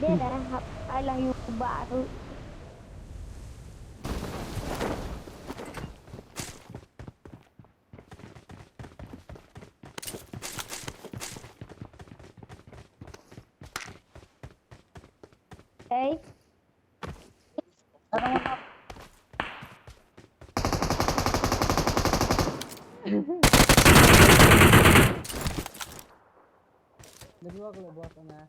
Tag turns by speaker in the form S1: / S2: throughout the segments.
S1: chết à? Ai là hiệu bạ thôi. Ê,
S2: Ano mo? Dalawa ko buhat na.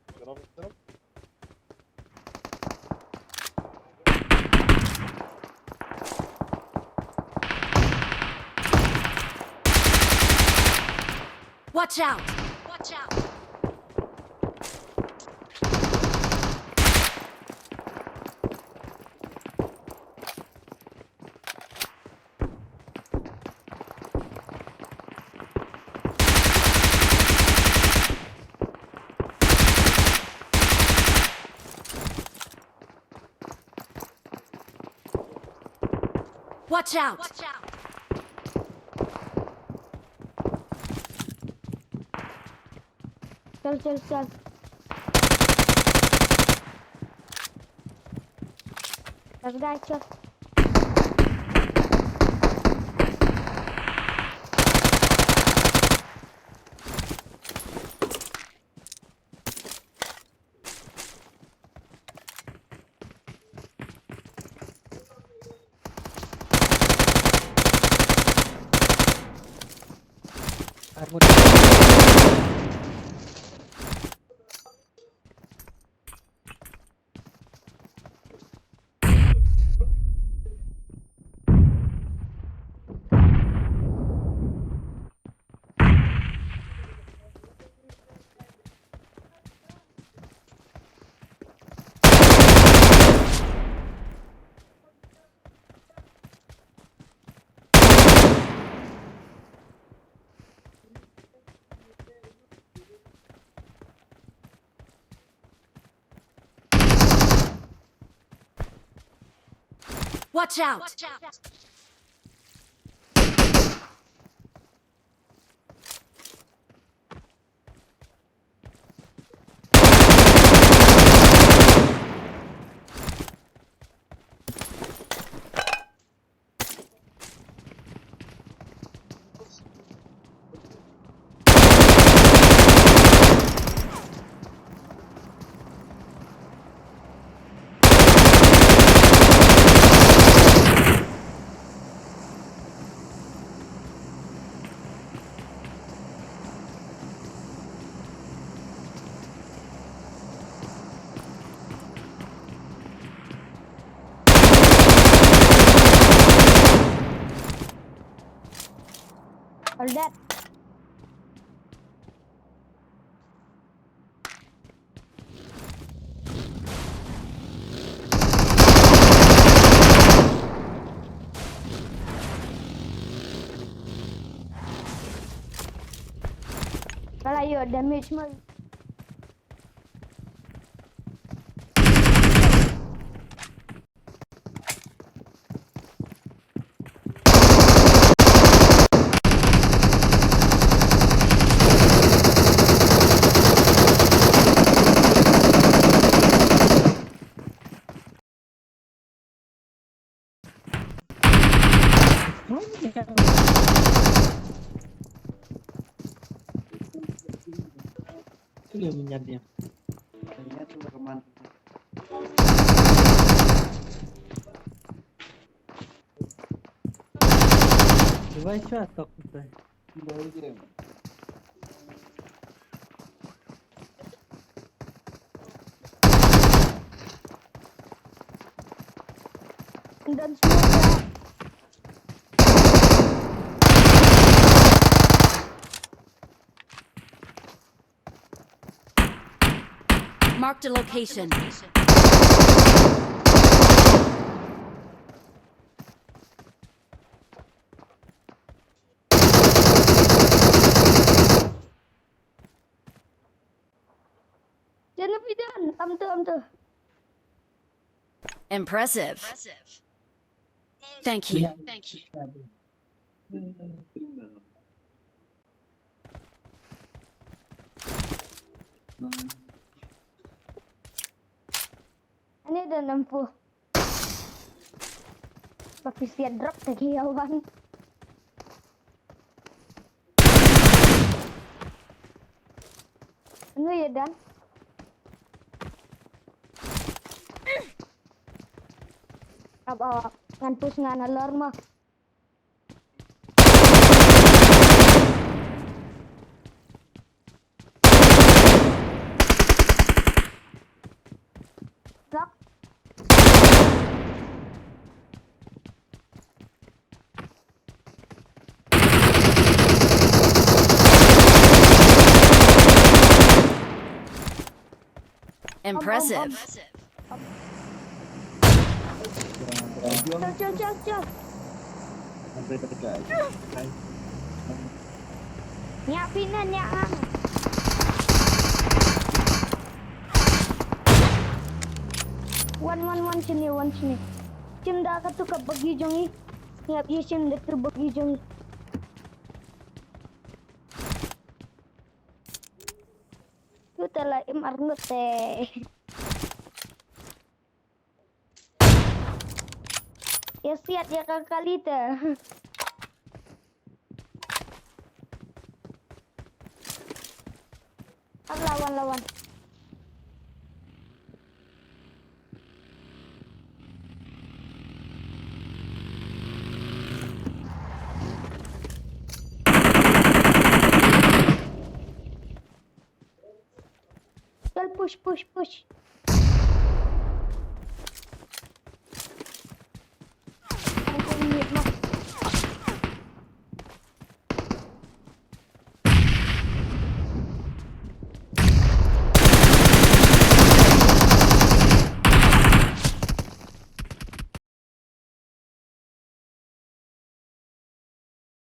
S3: Watch out! Watch out! Watch out! Watch out!
S1: चल चल चल. Let's go, चल.
S3: Watch out! Watch out!
S1: All that. Kalau you damage mah.
S2: Itu dia minyaknya. Kayaknya tuh rekaman. Давай что так-то?
S1: Dan semua.
S3: Marked a location.
S1: Jangan pidan, am tu.
S3: Impressive. Thank you.
S2: Thank you.
S1: Ini ada 60. Bavisia drop lagi kawan. Ano ya Dan? Apa ngan push ngan alarm mah. Block.
S3: Impressive.
S1: Cel.
S2: Sampai terdekat.
S1: Nyak pinan nyak ang. One sini. Sim dah kat tu kat bagi jongi. Ngap ye sim dah tu bagi jongi. Tu telah imarnut teh. Ya siat ya kali teh. Lawan. Chal push.